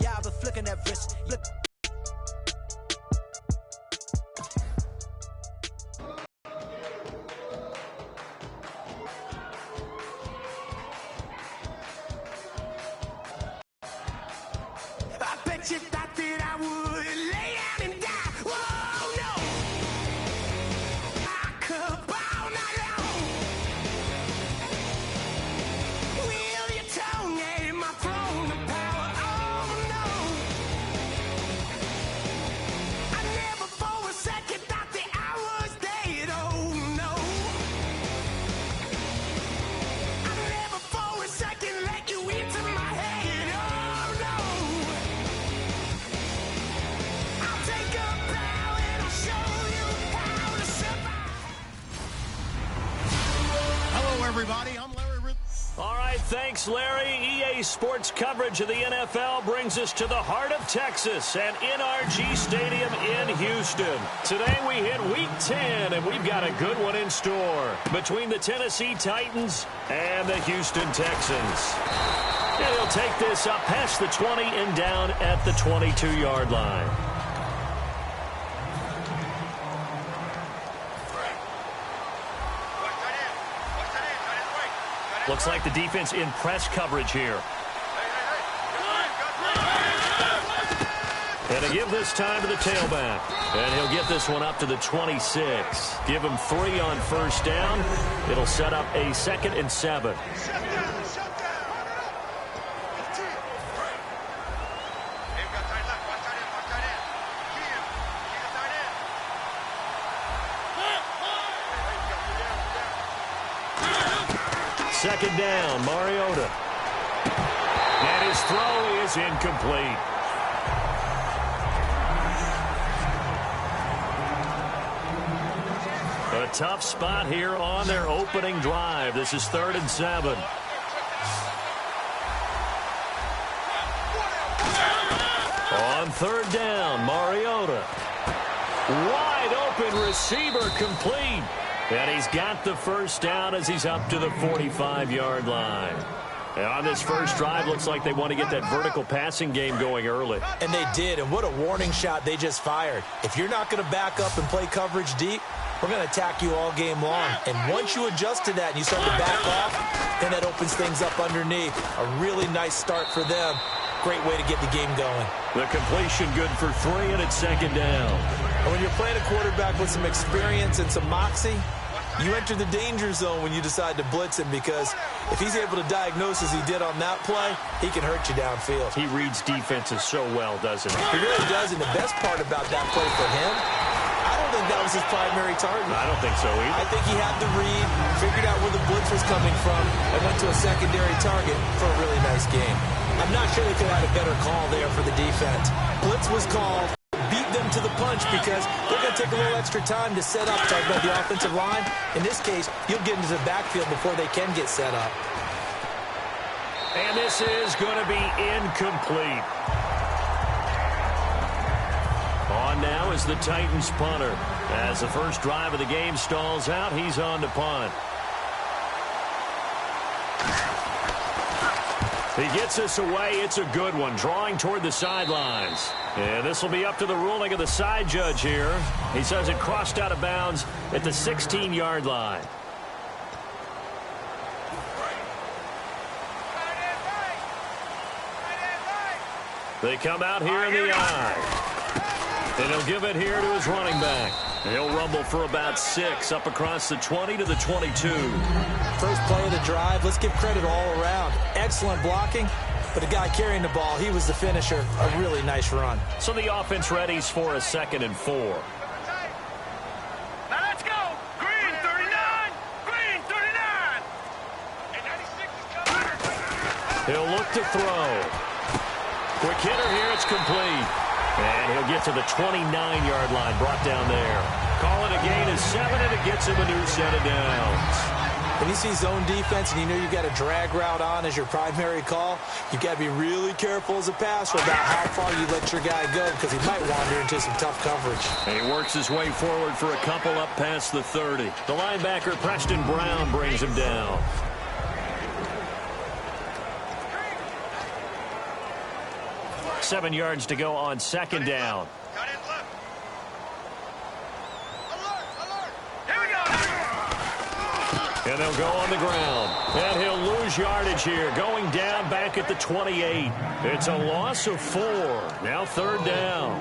Yeah, I've been flicking that wrist. Look. I bet you thought that I would lay down and die. Whoa, no. I could bow not long. Will your tongue at my throne of power? Oh, no. I never for a second thought that I was dead. Oh, no. I never for a second let you into my head. Oh, no. I'll take a bow and I'll show you how to survive. Hello, everybody. I'm Larry Ruth. All right, thanks, Larry. EA Sports coverage of the NFL brings us to the heart of Texas and NRG Stadium in Houston. Today we hit Week 10, and we've got a good one in store between the Tennessee Titans and the Houston Texans. And he'll take this up past the 20 and down at the 22-yard line. Looks like the defense in press coverage here. And a give this time to the tailback. And he'll get this one up to the 26. Give him 3 on first down. It'll set up a 2nd and 7. Second down, Mariota. And his throw is incomplete. A tough spot here on their opening drive. This is 3rd and 7. On 3rd down, Mariota. Wide open receiver complete. And he's got the first down as he's up to the 45-yard line. And on this first drive, looks like they want to get that vertical passing game going early. And they did, and what a warning shot they just fired. If you're not going to back up and play coverage deep, we're going to attack you all game long. And once you adjust to that and you start to back off, then that opens things up underneath. A really nice start for them. Great way to get the game going. The completion good for 3, and it's 2nd down. And when you're playing a quarterback with some experience and some moxie, you enter the danger zone when you decide to blitz him, because if he's able to diagnose as he did on that play, he can hurt you downfield. He reads defenses so well, doesn't he? He really does, and the best part about that play for him, I don't think that was his primary target. I don't think so either. I think he had the read, figured out where the blitz was coming from, and went to a secondary target for a really nice game. I'm not sure they could have had a better call there for the defense. Blitz was called. Beat them to the punch because they're going to take a little extra time to set up. Talk about the offensive line. In this case, you'll get into the backfield before they can get set up. And this is going to be incomplete. On now is the Titans punter. As the first drive of the game stalls out, he's on to punt. He gets us away. It's a good one, drawing toward the sidelines. And this will be up to the ruling of the side judge here. He says it crossed out of bounds at the 16-yard line. They come out here in the eye. And he'll give it here to his running back. And he'll rumble for about 6 up across the 20 to the 22. First play of the drive, let's give credit all around. Excellent blocking, but the guy carrying the ball, he was the finisher. A really nice run. So the offense readies for a 2nd and 4. Now let's go. Green 39. Green 39. And 96 is coming. He'll look to throw. Quick hitter here. It's complete. And he'll get to the 29-yard line, brought down there. Call it a gain of 7, and it gets him a new set of downs. When you see zone defense and you know you've got a drag route on as your primary call, you've got to be really careful as a passer about how far you let your guy go, because he might wander into some tough coverage. And he works his way forward for a couple up past the 30. The linebacker, Preston Brown, brings him down. 7 yards to go on second down. Cut in left. Alert! Here we go! And they'll go on the ground. And he'll lose yardage here, going down back at the 28. It's a loss of 4. Now third down.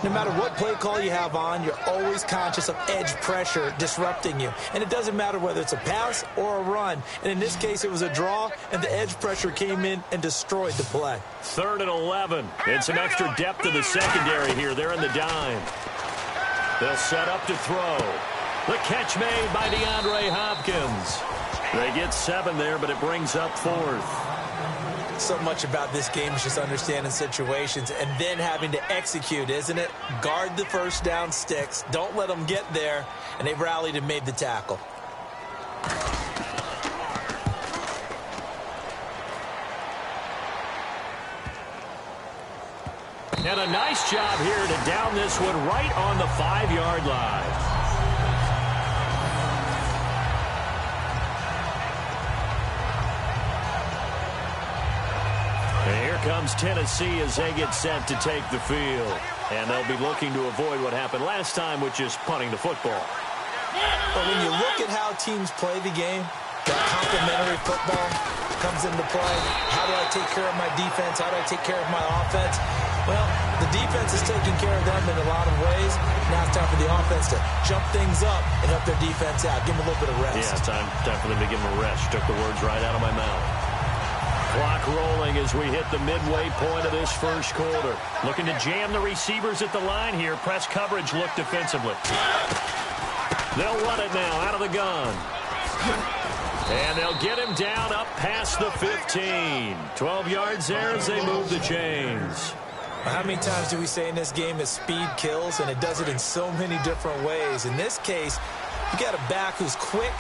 No matter what play call you have on, you're always conscious of edge pressure disrupting you. And it doesn't matter whether it's a pass or a run. And in this case, it was a draw, and the edge pressure came in and destroyed the play. 3rd and 11. And some extra depth to the secondary here. They're in the dime. They'll set up to throw. The catch made by DeAndre Hopkins. They get 7 there, but it brings up 4th. So much about this game is just understanding situations and then having to execute, isn't it? Guard the first down sticks. Don't let them get there. And they rallied and made the tackle. And a nice job here to down this one right on the 5-yard line. Here comes Tennessee as they get set to take the field. And they'll be looking to avoid what happened last time, which is punting the football. But when you look at how teams play the game, that complementary football comes into play. How do I take care of my defense? How do I take care of my offense? Well, the defense is taking care of them in a lot of ways. Now it's time for the offense to jump things up and help their defense out. Give them a little bit of rest. Yeah, time for them to give them a rest. Took the words right out of my mouth. Clock rolling as we hit the midway point of this first quarter. Looking to jam the receivers at the line here. Press coverage look defensively. They'll run it now out of the gun. And they'll get him down up past the 15. 12 yards there as they move the chains. How many times do we say in this game that speed kills, and it does it in so many different ways? In this case, you got a back who's quick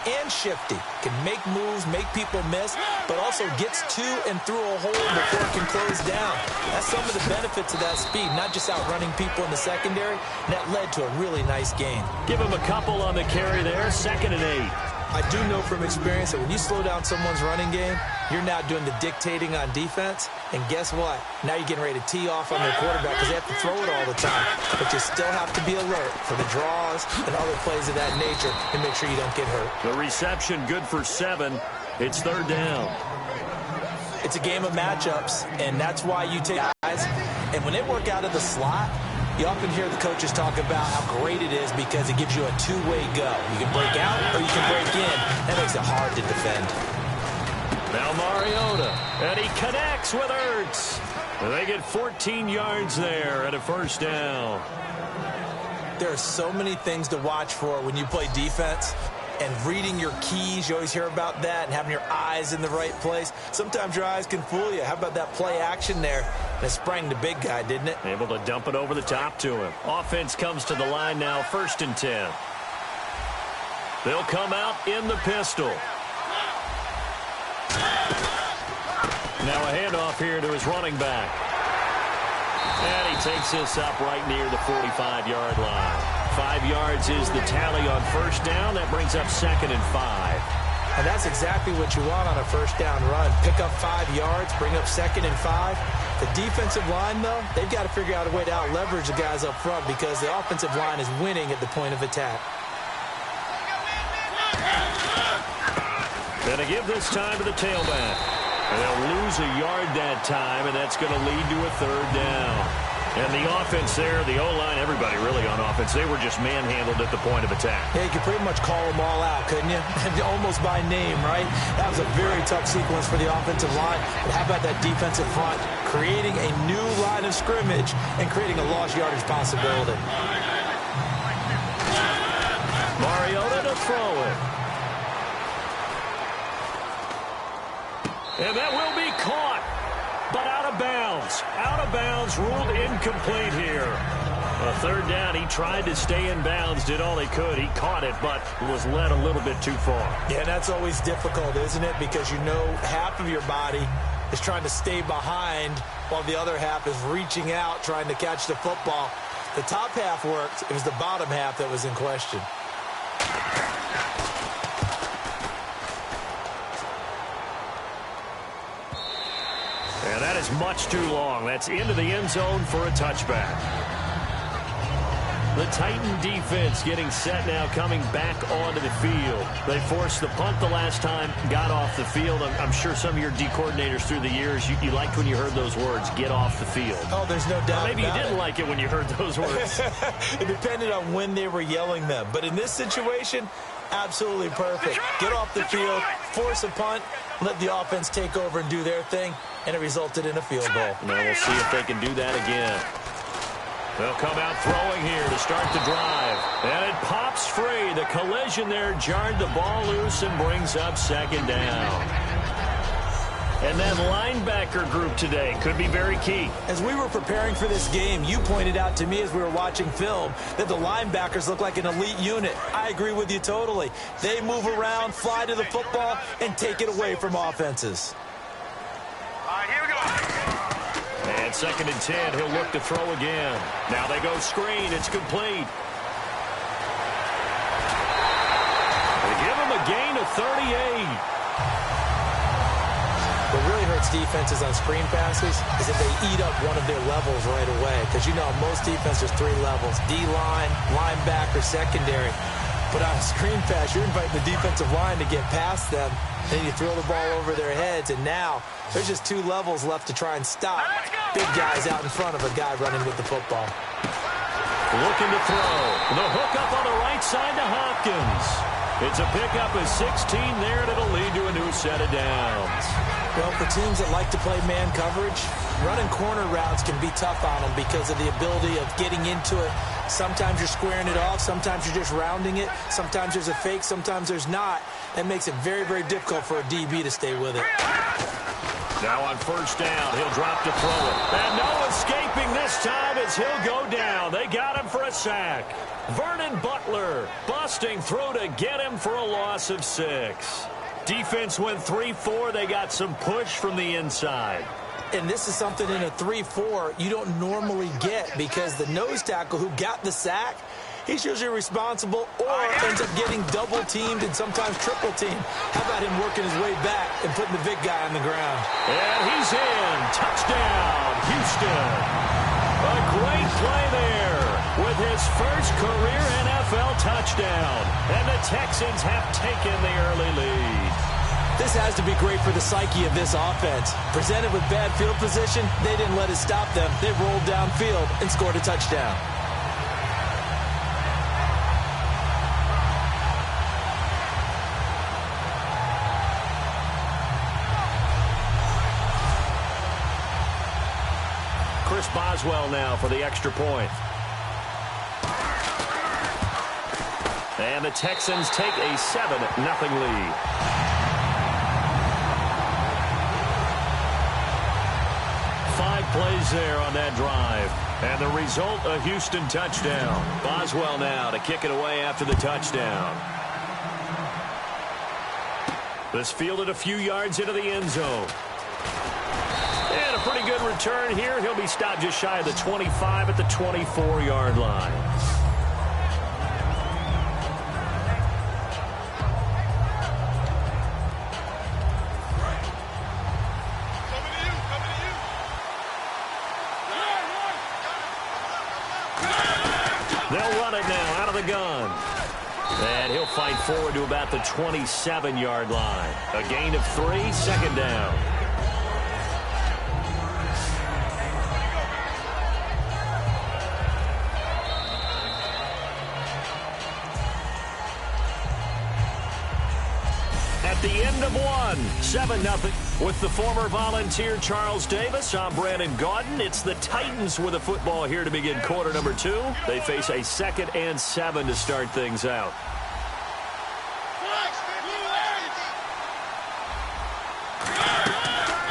and shifty, can make moves, make people miss, but also gets to and through a hole before it can close down. That's some of the benefits of that speed, not just outrunning people in the secondary, and that led to a really nice gain. Give him a couple on the carry there, 2nd and 8. I do know from experience that when you slow down someone's running game, you're now doing the dictating on defense, and guess what? Now you're getting ready to tee off on their quarterback because they have to throw it all the time. But you still have to be alert for the draws and other plays of that nature and make sure you don't get hurt. The reception good for 7. It's 3rd down. It's a game of matchups, and that's why you take guys. And when they work out of the slot, you often hear the coaches talk about how great it is because it gives you a two-way go. You can break out or you can break in. That makes it hard to defend. Now Mariota, and he connects with Ertz. And they get 14 yards there at a 1st down. There are so many things to watch for when you play defense. And reading your keys, you always hear about that, and having your eyes in the right place. Sometimes your eyes can fool you. How about that play action there? And it sprang the big guy, didn't it? Able to dump it over the top to him. Offense comes to the line now, 1st and 10. They'll come out in the pistol. Now a handoff here to his running back. And he takes this up right near the 45-yard line. 5 yards is the tally on 1st down. That brings up 2nd and 5. And that's exactly what you want on a 1st down run. Pick up 5 yards, bring up 2nd and 5. The defensive line, though, they've got to figure out a way to out-leverage the guys up front because the offensive line is winning at the point of attack. Gonna give this time to the tailback. And they'll lose a yard that time, and that's going to lead to a 3rd down. And the offense there, the O-line, everybody really on offense, they were just manhandled at the point of attack. Yeah, you could pretty much call them all out, couldn't you? Almost by name, right? That was a very tough sequence for the offensive line. But how about that defensive front? Creating a new line of scrimmage and creating a lost yardage possibility. Mariota to throw it. And that will be caught, but out of bounds. Out of bounds, ruled incomplete here. A 3rd down, he tried to stay in bounds, did all he could. He caught it, but was led a little bit too far. Yeah, that's always difficult, isn't it? Because you know half of your body is trying to stay behind while the other half is reaching out, trying to catch the football. The top half worked. It was the bottom half that was in question. And that is much too long. That's into the end zone for a touchback. The Titan defense getting set now, coming back onto the field. They forced the punt the last time, got off the field. I'm sure some of your D coordinators through the years, you liked when you heard those words, get off the field. Oh, there's no doubt. Maybe you didn't like it when you heard those words. It depended on when they were yelling them. But in this situation, absolutely perfect. Get off the field, force a punt, let the offense take over and do their thing, and it resulted in a field goal. Now we'll see if they can do that again. They'll come out throwing here to start the drive. And it pops free. The collision there jarred the ball loose and brings up second down. And that linebacker group today could be very key. As we were preparing for this game, you pointed out to me as we were watching film that the linebackers look like an elite unit. I agree with you totally. They move around, fly to the football, and take it away from offenses. All right, here we go. And 2nd and 10, he'll look to throw again. Now they go screen. It's complete. They give him a gain of 38. What really hurts defenses on screen passes is if they eat up one of their levels right away. Because you know, most defenses, there's 3 levels. D-line, linebacker, secondary. But on a screen pass, you're inviting the defensive line to get past them. Then you throw the ball over their heads, and now there's just 2 levels left to try and stop big guys out in front of a guy running with the football. Looking to throw. The hook up on the right side to Hopkins. It's a pickup of 16 there, and it'll lead to a new set of downs. Well, for teams that like to play man coverage, running corner routes can be tough on them because of the ability of getting into it. Sometimes you're squaring it off. Sometimes you're just rounding it. Sometimes there's a fake. Sometimes there's not. That makes it very, very difficult for a DB to stay with it. Now on 1st down, he'll drop to throw it. And no escaping this time as he'll go down. They got him for a sack. Vernon Butler busting through to get him for a loss of 6. Defense went 3-4. They got some push from the inside. And this is something in a 3-4 you don't normally get because the nose tackle who got the sack, he's usually responsible or ends up getting double-teamed and sometimes triple-teamed. How about him working his way back and putting the big guy on the ground? And he's in. Touchdown, Houston. A great play there with his first career NFL touchdown. And the Texans have taken the early lead. This has to be great for the psyche of this offense. Presented with bad field position, they didn't let it stop them. They rolled downfield and scored a touchdown. Chris Boswell now for the extra point. And the Texans take a 7-0 lead. Plays there on that drive. And the result, a Houston touchdown. Boswell now to kick it away after the touchdown. This fielded a few yards into the end zone. And a pretty good return here. He'll be stopped just shy of the 25 at the 24-yard line. They'll run it now out of the gun. And he'll fight forward to about the 27-yard line. A gain of 3, 2nd down. At the end of one, 7-0. With the former Volunteer Charles Davis, I'm Brandon Gaudin. It's the Titans with a football here to begin quarter number 2. They face a 2nd and 7 to start things out.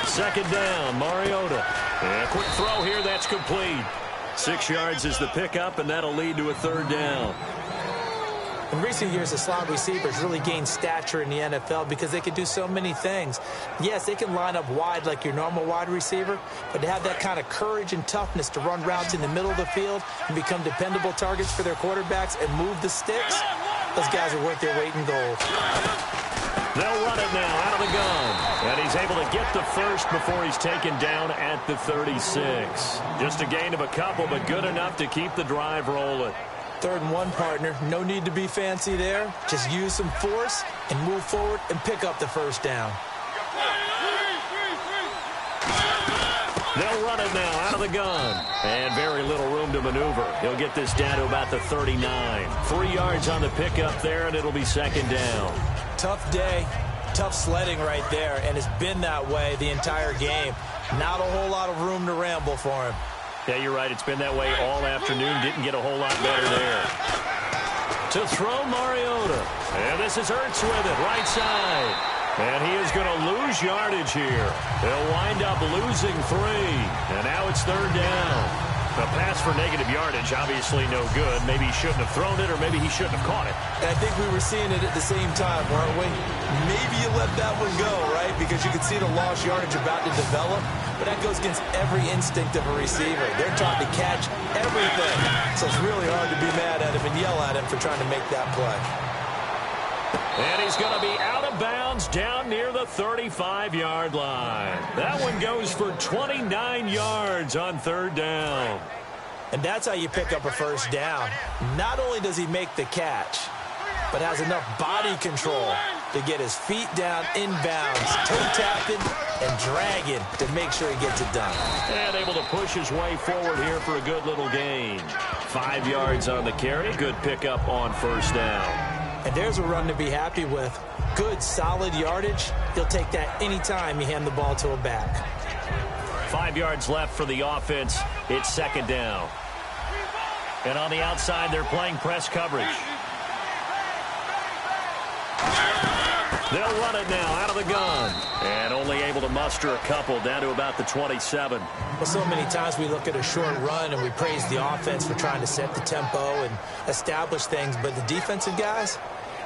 Second down, Mariota. And a quick throw here, that's complete. 6 yards is the pickup, and that'll lead to a 3rd down. In recent years, the slot receivers really gained stature in the NFL because they can do so many things. Yes, they can line up wide like your normal wide receiver, but to have that kind of courage and toughness to run routes in the middle of the field and become dependable targets for their quarterbacks and move the sticks, those guys are worth their weight in gold. They'll run it now out of the gun. And he's able to get the first before he's taken down at the 36. Just a gain of a couple, but good enough to keep the drive rolling. 3rd and 1, partner. No need to be fancy there. Just use some force and move forward and pick up the first down. They'll run it now out of the gun. And very little room to maneuver. He'll get this down to about the 39. 3 yards on the pickup there, and it'll be 2nd down. Tough day. Tough sledding right there, and it's been that way the entire game. Not a whole lot of room to ramble for him. Yeah, you're right. It's been that way all afternoon. Didn't get a whole lot better there. To throw Mariota. And this is Ertz with it, right side. And he is going to lose yardage here. He'll wind up losing 3. And now it's 3rd down. A pass for negative yardage, obviously no good. Maybe he shouldn't have thrown it, or maybe he shouldn't have caught it. And I think we were seeing it at the same time, weren't we? Maybe you let that one go, right? Because you can see the lost yardage about to develop. But that goes against every instinct of a receiver. They're trying to catch everything. So it's really hard to be mad at him and yell at him for trying to make that play. And he's going to be out of bounds down near the 35-yard line. That one goes for 29 yards on 3rd down. And that's how you pick up a first down. Not only does he make the catch, but has enough body control to get his feet down inbounds, toe-tapping and dragging to make sure he gets it done. And able to push his way forward here for a good little gain. 5 yards on the carry. Good pickup on 1st down. And there's a run to be happy with. Good, solid yardage. He'll take that anytime you hand the ball to a back. 5 yards left for the offense. It's 2nd down. And on the outside, they're playing press coverage. They'll run it now out of the gun. And only able to muster a couple down to about the 27. Well, so many times we look at a short run and we praise the offense for trying to set the tempo and establish things. But the defensive guys,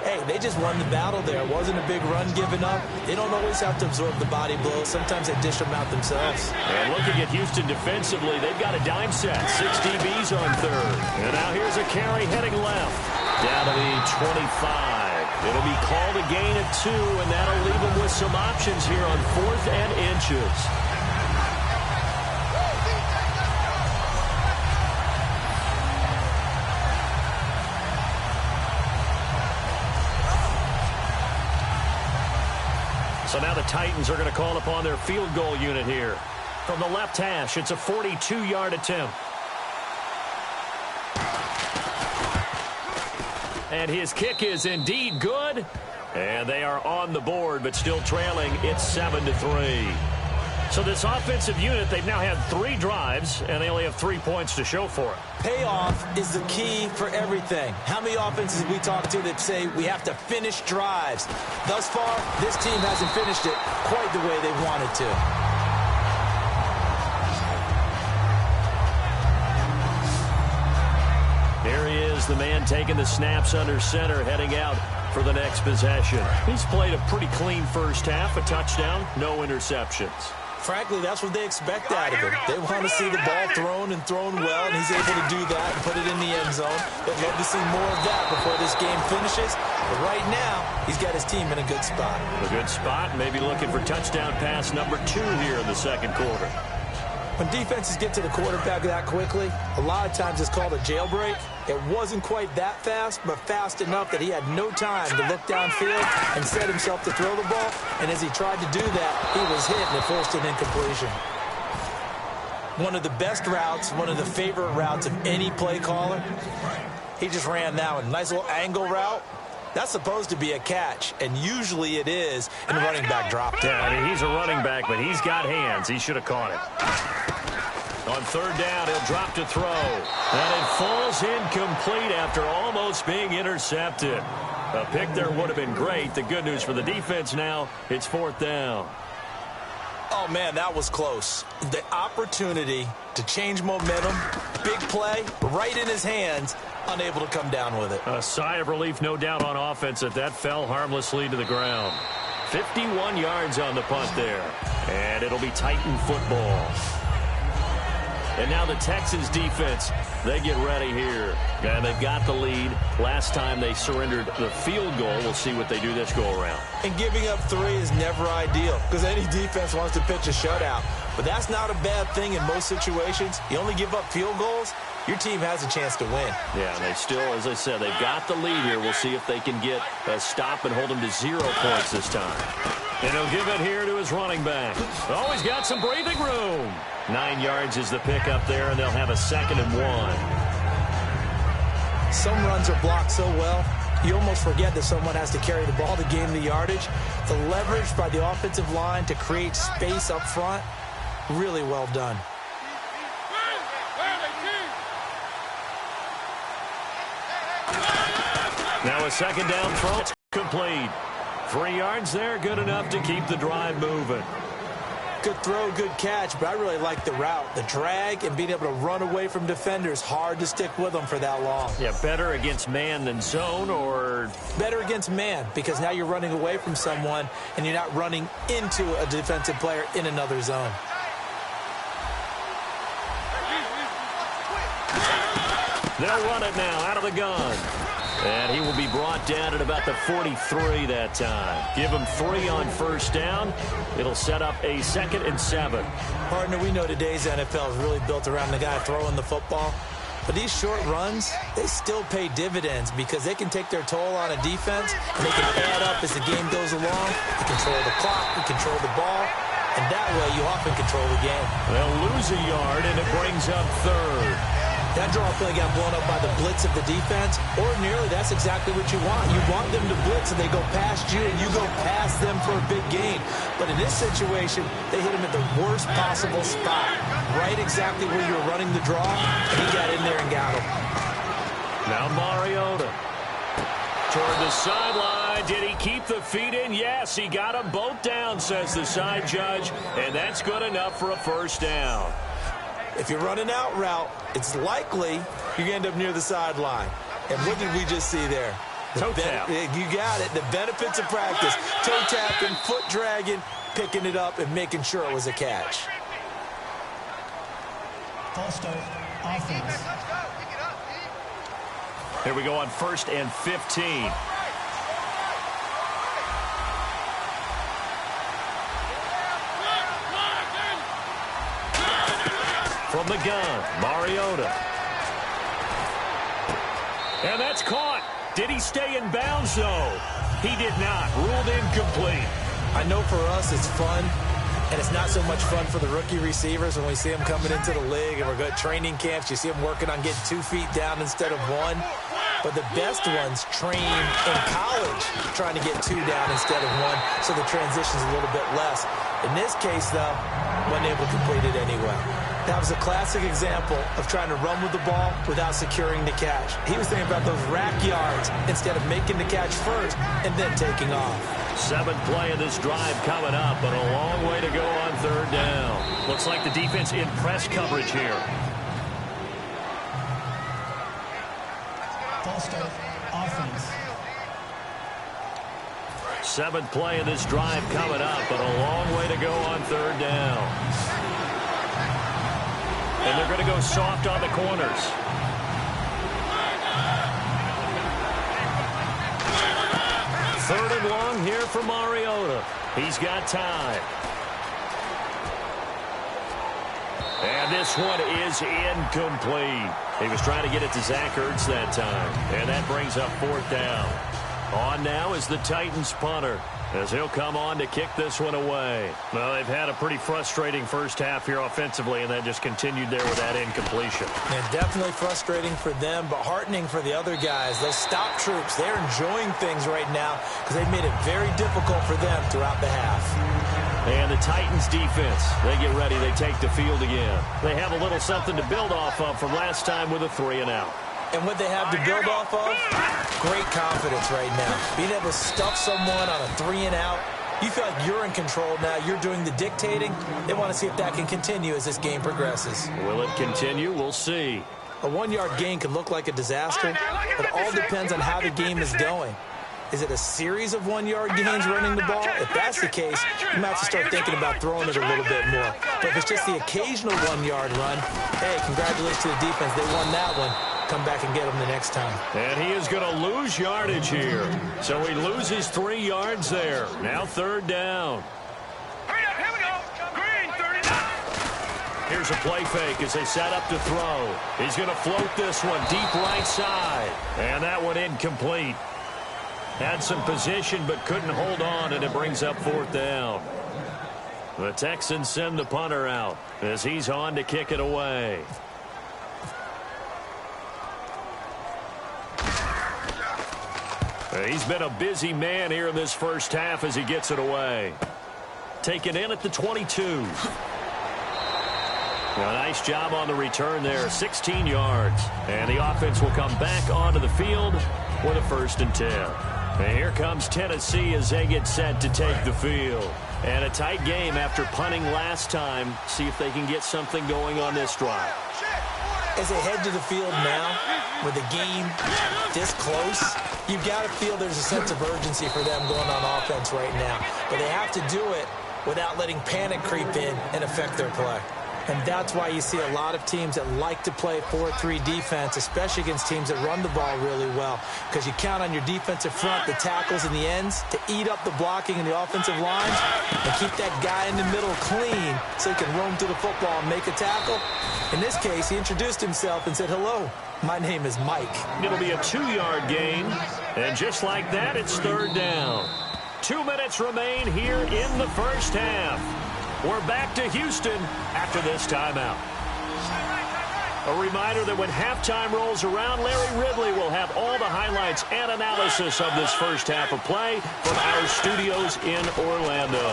hey, they just won the battle there. It wasn't a big run given up. They don't always have to absorb the body blows. Sometimes they dish them out themselves. And looking at Houston defensively, they've got a dime set. 6 DBs on 3rd. And now here's a carry heading left. Down to the 25. It'll be called a gain of 2, and that'll leave them with some options here on 4th and inches. So now the Titans are going to call upon their field goal unit here. From the left hash, it's a 42-yard attempt. And his kick is indeed good. And they are on the board, but still trailing. It's 7-3. So this offensive unit, they've now had 3 drives, and they only have 3 points to show for it. Payoff is the key for everything. How many offenses we talk to that say we have to finish drives? Thus far, this team hasn't finished it quite the way they wanted to. Here he is, the man taking the snaps under center, heading out for the next possession. He's played a pretty clean first half, a touchdown, no interceptions. Frankly, that's what they expect out of him. They want to see the ball thrown and thrown well, and he's able to do that and put it in the end zone. They'd love to see more of that before this game finishes. But right now, he's got his team in a good spot. A good spot, maybe looking for touchdown pass number 2 here in the 2nd quarter. When defenses get to the quarterback that quickly, a lot of times it's called a jailbreak. It wasn't quite that fast, but fast enough that he had no time to look downfield and set himself to throw the ball. And as he tried to do that, he was hit and it forced an incompletion. One of the best routes, one of the favorite routes of any play caller. He just ran that one. Nice little angle route. That's supposed to be a catch, and usually it is, and the running back dropped it. Yeah, I mean, he's a running back, but he's got hands. He should have caught it. On 3rd down, he'll drop to throw. And it falls incomplete after almost being intercepted. A pick there would have been great. The good news for the defense now, it's 4th down. Oh, man, that was close. The opportunity to change momentum, big play, right in his hands, unable to come down with it. A sigh of relief, no doubt, on offense that fell harmlessly to the ground. 51 yards on the punt there. And it'll be Titan football. And now the Texans defense, they get ready here. And they've got the lead. Last time they surrendered the field goal. We'll see what they do this go-around. And giving up 3 is never ideal because any defense wants to pitch a shutout. But that's not a bad thing in most situations. You only give up field goals, your team has a chance to win. Yeah, they still, as I said, they've got the lead here. We'll see if they can get a stop and hold them to 0 points this time. And he'll give it here to his running back. Oh, he's got some breathing room. 9 yards is the pickup there, and they'll have a 2nd and 1. Some runs are blocked so well, you almost forget that someone has to carry the ball to gain the yardage. The leverage by the offensive line to create space up front, really well done. Now a 2nd down throw. It's complete. 3 yards there, good enough to keep the drive moving. Good throw, good catch, but I really like the route. The drag and being able to run away from defenders, hard to stick with them for that long. Yeah, better against man than zone, or? Better against man, because now you're running away from someone and you're not running into a defensive player in another zone. They'll run it now out of the gun. And he will be brought down at about the 43 that time. Give him 3 on 1st down. It'll set up a 2nd and 7. Partner, we know today's NFL is really built around the guy throwing the football. But these short runs, they still pay dividends because they can take their toll on a defense, and they can add up as the game goes along. You control the clock, you control the ball, and that way you often control the game. They'll lose a yard, and it brings up 3rd. That draw play got blown up by the blitz of the defense. Ordinarily, that's exactly what you want. You want them to blitz, and they go past you, and you go past them for a big gain. But in this situation, they hit him at the worst possible spot, right exactly where you were running the draw, and he got in there and got him. Now Mariota toward the sideline. Did he keep the feet in? Yes, he got them both down, says the side judge, and that's good enough for a 1st down. If you're running out route, it's likely you're going to end up near the sideline. And what did we just see there? Toe tap. You got it. The benefits of practice. Toe tapping, foot dragging, picking it up, and making sure it was a catch. False start, offense. Here we go on 1st and 15. From the gun, Mariota. And that's caught. Did he stay in bounds, though? He did not. Ruled incomplete. I know for us it's fun, and it's not so much fun for the rookie receivers when we see them coming into the league and we're good training camps. You see them working on getting 2 feet down instead of 1. But the best ones train in college trying to get 2 down instead of 1, so the transition's a little bit less. In this case, though, wasn't able to complete it anyway. That was a classic example of trying to run with the ball without securing the catch. He was thinking about those rack yards instead of making the catch first and then taking off. 7th play of this drive coming up, but a long way to go on 3rd down. Looks like the defense in press coverage here. False start, offense. 7th play of this drive coming up, but a long way to go on 3rd down. And they're going to go soft on the corners. 3rd and long here for Mariota. He's got time. And this one is incomplete. He was trying to get it to Zach Ertz that time. And that brings up 4th down. On now is the Titans punter, as he'll come on to kick this one away. Well, they've had a pretty frustrating first half here offensively, and that just continued there with that incompletion. And definitely frustrating for them, but heartening for the other guys. Those stop troops, they're enjoying things right now because they've made it very difficult for them throughout the half. And the Titans defense, they get ready. They take the field again. They have a little something to build off of from last time with a 3-and-out. And what they have to build off of, great confidence right now. Being able to stuff someone on a 3-and-out, you feel like you're in control now. You're doing the dictating. They want to see if that can continue as this game progresses. Will it continue? We'll see. A 1-yard gain can look like a disaster, but it all depends on how the game is going. Is it a series of 1-yard gains running the ball? If that's the case, you might have to start thinking about throwing it a little bit more. But if it's just the occasional 1-yard run, hey, congratulations to the defense. They won that one. Come back and get them the next time. And he is going to lose yardage here. So he loses 3 yards there. Now 3rd down. Hurry up, here we go. Green, 39. Here's a play fake as they set up to throw. He's going to float this one deep right side. And that one incomplete. Had some position but couldn't hold on, and it brings up 4th down. The Texans send the punter out as he's on to kick it away. He's been a busy man here in this first half as he gets it away. Taken in at the 22. A nice job on the return there, 16 yards. And the offense will come back onto the field with a 1st and 10. And here comes Tennessee as they get set to take the field. And a tight game after punting last time. See if they can get something going on this drive. As they head to the field now, with the game this close, you've got to feel there's a sense of urgency for them going on offense right now. But they have to do it without letting panic creep in and affect their play. And that's why you see a lot of teams that like to play 4-3 defense, especially against teams that run the ball really well, because you count on your defensive front, the tackles and the ends, to eat up the blocking in the offensive lines and keep that guy in the middle clean so he can roam through the football and make a tackle. In this case, he introduced himself and said, "Hello, my name is Mike." It'll be a 2-yard gain, and just like that, it's 3rd down. 2 minutes remain here in the first half. We're back to Houston after this timeout. A reminder that when halftime rolls around, Larry Ridley will have all the highlights and analysis of this first half of play from our studios in Orlando.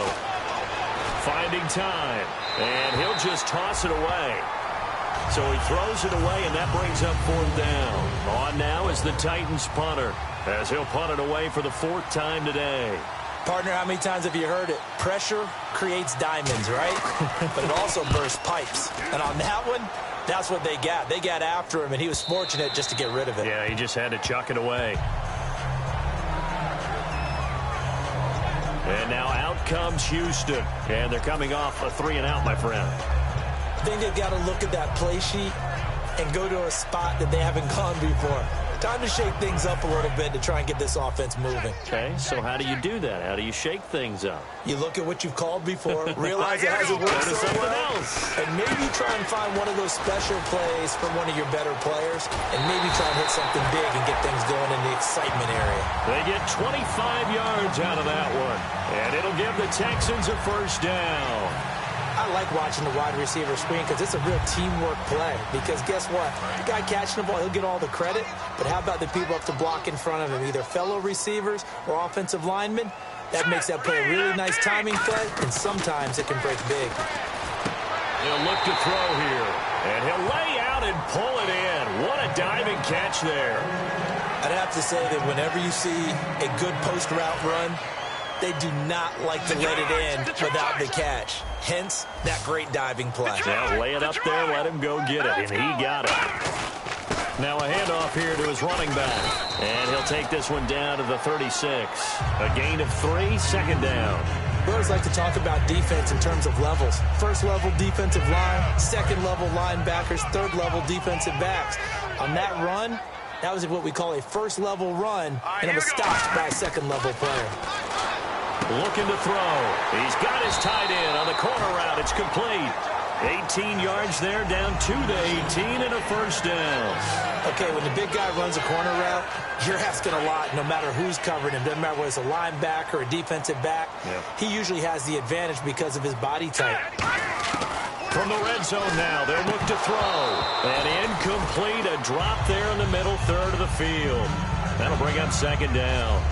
Finding time, and he'll just toss it away. So he throws it away, and that brings up 4th down. On now is the Titans punter, as he'll punt it away for the 4th time today. Partner, how many times have you heard it? Pressure creates diamonds, right? But it also bursts pipes. And on that one, that's what they got. They got after him, and he was fortunate just to get rid of it. Yeah, he just had to chuck it away. And now out comes Houston. And they're coming off a 3-and-out, my friend. I think they've got to look at that play sheet and go to a spot that they haven't gone before. Time to shake things up a little bit to try and get this offense moving. Okay, so how do you do that? How do you shake things up? You look at what you've called before, realize it hasn't worked so well, and maybe try and find one of those special plays from one of your better players, and maybe try and hit something big and get things going in the excitement area. They get 25 yards out of that one, and it'll give the Texans a 1st down. I like watching the wide receiver screen because it's a real teamwork play. Because guess what? The guy catching the ball, he'll get all the credit. But how about the people up to block in front of him, either fellow receivers or offensive linemen? That makes that play a really nice timing play, and sometimes it can break big. He'll look to throw here, and he'll lay out and pull it in. What a diving catch there. I'd have to say that whenever you see a good post-route run, they do not like to let it in without the catch. Hence, that great diving play. Now lay it up there, let him go get it, and he got it. Now a handoff here to his running back, and he'll take this one down to the 36. A gain of 3, 2nd down. We always like to talk about defense in terms of levels. 1st level defensive line, 2nd level linebackers, 3rd level defensive backs. On that run, that was what we call a 1st level run, and it was stopped by a 2nd level player. Looking to throw. He's got his tight end on the corner route. It's complete. 18 yards there, down to the 18 and a 1st down. Okay, when the big guy runs a corner route, you're asking a lot no matter who's covering him. Doesn't matter whether it's a linebacker or a defensive back. Yeah. He usually has the advantage because of his body type. From the red zone now, they'll look to throw. And incomplete, a drop there in the middle 3rd of the field. That'll bring up 2nd down.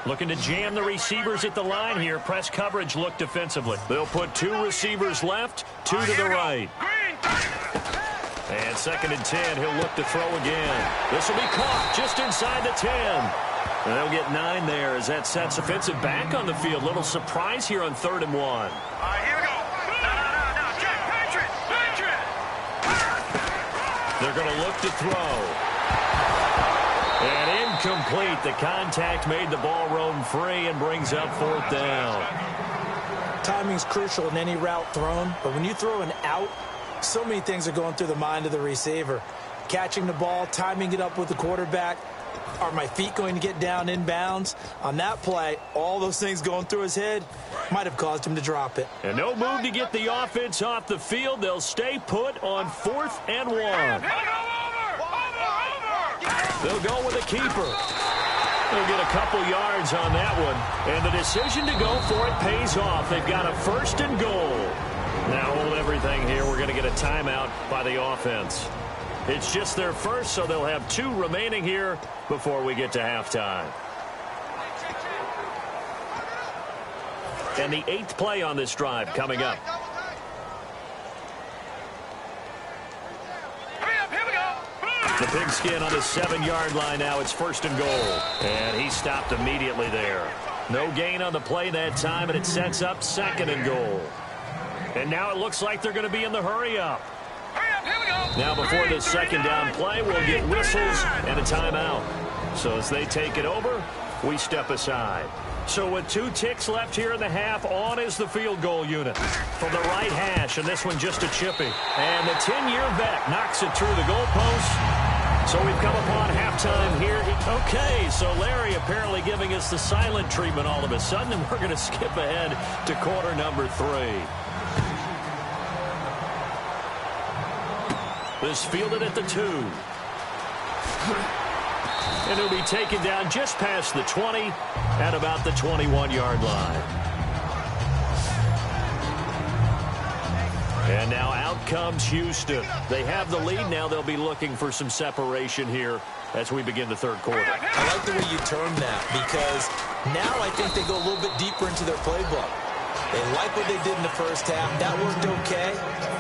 Looking to jam the receivers at the line here. Press coverage look defensively. They'll put 2 receivers left, 2 to the right. And 2nd and 10, he'll look to throw again. This will be caught just inside the 10. And they'll get 9 there as that sets offensive back on the field. Little surprise here on 3rd and 1. Here we go. No, Jack, Patrick. They're going to look to throw. And incomplete. The contact made the ball roam free and brings up 4th down. Timing's crucial in any route thrown, but when you throw an out, so many things are going through the mind of the receiver. Catching the ball, timing it up with the quarterback. Are my feet going to get down inbounds? On that play, all those things going through his head might have caused him to drop it. And no move to get the offense off the field. They'll stay put on 4th and 1. They'll go with a keeper. They'll get a couple yards on that one. And the decision to go for it pays off. They've got a 1st and goal. Now hold everything here. We're going to get a timeout by the offense. It's just their first, so they'll have 2 remaining here before we get to halftime. And the 8th play on this drive coming up. The pigskin on the 7-yard line now. It's 1st and goal. And he stopped immediately there. No gain on the play that time, and it sets up 2nd and goal. And now it looks like they're going to be in the hurry-up. Now before this 2nd down play, we'll get whistles and a timeout. So as they take it over, we step aside. So with 2 ticks left here in the half, on is the field goal unit. From the right hash, and this one just a chippy. And the 10-year vet knocks it through the goalpost. So we've come upon halftime here. Okay, so Larry apparently giving us the silent treatment all of a sudden, and we're going to skip ahead to quarter number 3. This fielded at the 2. And he'll be taken down just past the 20 at about the 21-yard line. And now out comes Houston. They have the lead. Now they'll be looking for some separation here as we begin the 3rd quarter. I like the way you term that, because now I think they go a little bit deeper into their playbook. They like what they did in the first half. That worked okay.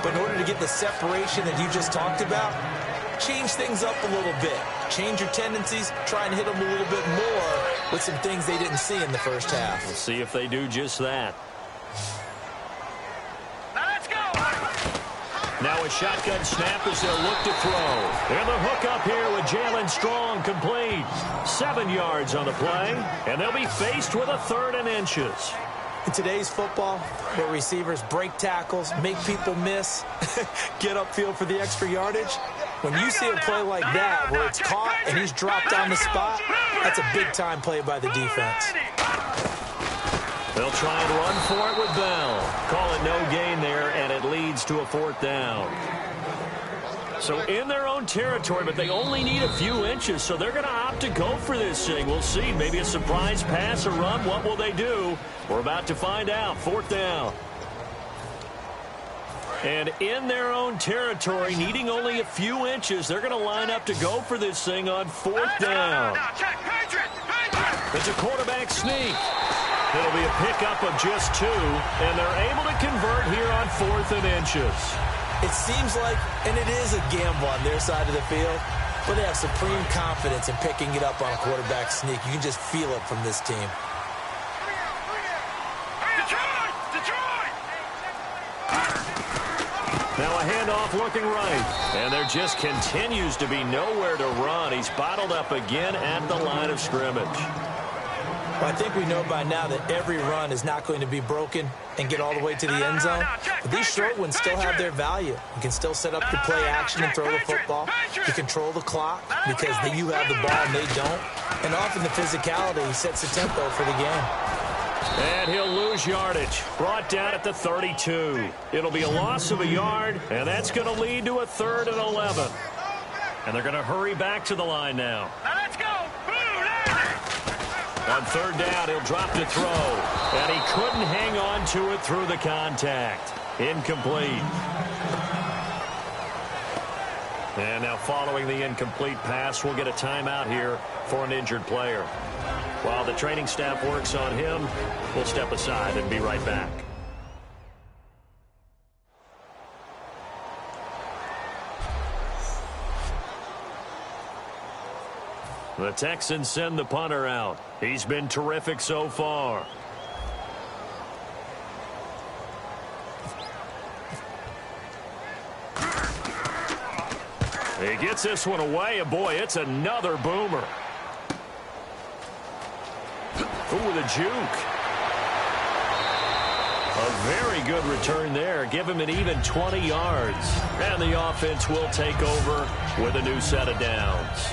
But in order to get the separation that you just talked about, change things up a little bit. Change your tendencies. Try and hit them a little bit more with some things they didn't see in the first half. We'll see if they do just that. Now let's go. Now a shotgun snap as they'll look to throw. And the hook up here with Jalen Strong complete. 7 yards on the play. And they'll be faced with a 3rd and inches. In today's football, where receivers break tackles, make people miss, get upfield for the extra yardage, when you see a play like that where it's caught and he's dropped on the spot, that's a big-time play by the defense. They'll try and run for it with Bell. Call it no gain there, and it leads to a 4th down. So in their own territory, but they only need a few inches, so they're going to opt to go for this thing. We'll see. Maybe a surprise pass or run. What will they do? We're about to find out. 4th down. And in their own territory, needing only a few inches, they're going to line up to go for this thing on 4th down. It's a quarterback sneak. It'll be a pickup of just 2, and they're able to convert here on 4th and inches. It seems like, and it is a gamble on their side of the field, but they have supreme confidence in picking it up on a quarterback sneak. You can just feel it from this team. Now a handoff looking right. And there just continues to be nowhere to run. He's bottled up again at the line of scrimmage. Well, I think we know by now that every run is not going to be broken and get all the way to the end zone. But these short ones still have their value. You can still set up your play action and throw the football. You control the clock because you have the ball and they don't. And often the physicality sets the tempo for the game. And he'll lose yardage. Brought down at the 32. It'll be a loss of a yard, and that's going to lead to a 3rd and 11. And they're going to hurry back to the line now. Now let's go. On 3rd down, he'll drop to throw. And he couldn't hang on to it through the contact. Incomplete. And now following the incomplete pass, we'll get a timeout here for an injured player. While the training staff works on him, we'll step aside and be right back. The Texans send the punter out. He's been terrific so far. He gets this one away, and boy, it's another boomer. Ooh, with a juke. A very good return there. Give him an even 20 yards. And the offense will take over with a new set of downs.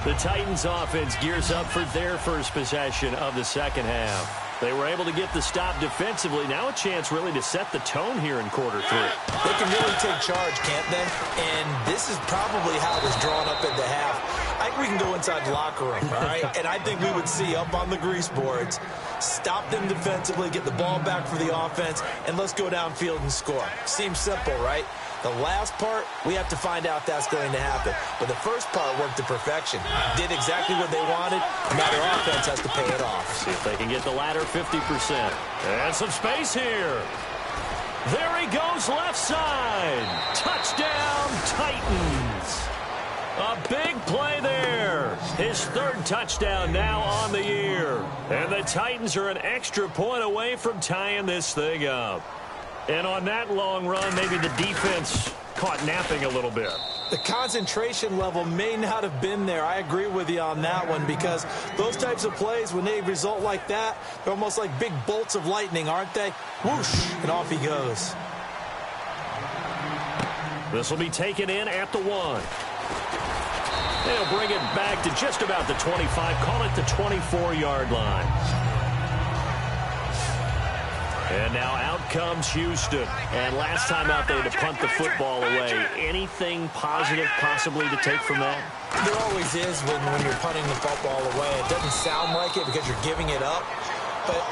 The Titans offense gears up for their first possession of the second half. They were able to get the stop defensively. Now a chance really to set the tone here in quarter three. They can really take charge, can't they? And this is probably how it was drawn up at the half. I think we can go inside the locker room, all right? And I think we would see up on the grease boards, stop them defensively, get the ball back for the offense, and let's go downfield and score. Seems simple, right? The last part, we have to find out that's going to happen. But the first part worked to perfection. Did exactly what they wanted. Now their offense has to pay it off. See if they can get the latter 50%. And some space here. There he goes left side. Touchdown, Titans. A big play there. His third touchdown now on the year. And the Titans are an extra point away from tying this thing up. And on that long run, maybe the defense caught napping a little bit. The concentration level may not have been there. I agree with you on that one, because those types of plays, when they result like that, they're almost like big bolts of lightning, aren't they? Whoosh, and off he goes. This will be taken in at the 1. They'll bring it back to just about the 25, call it the 24-yard line. And now out comes Houston. And last time out there to punt the football away. Anything positive possibly to take from that? There always is when you're punting the football away. It doesn't sound like it because you're giving it up, but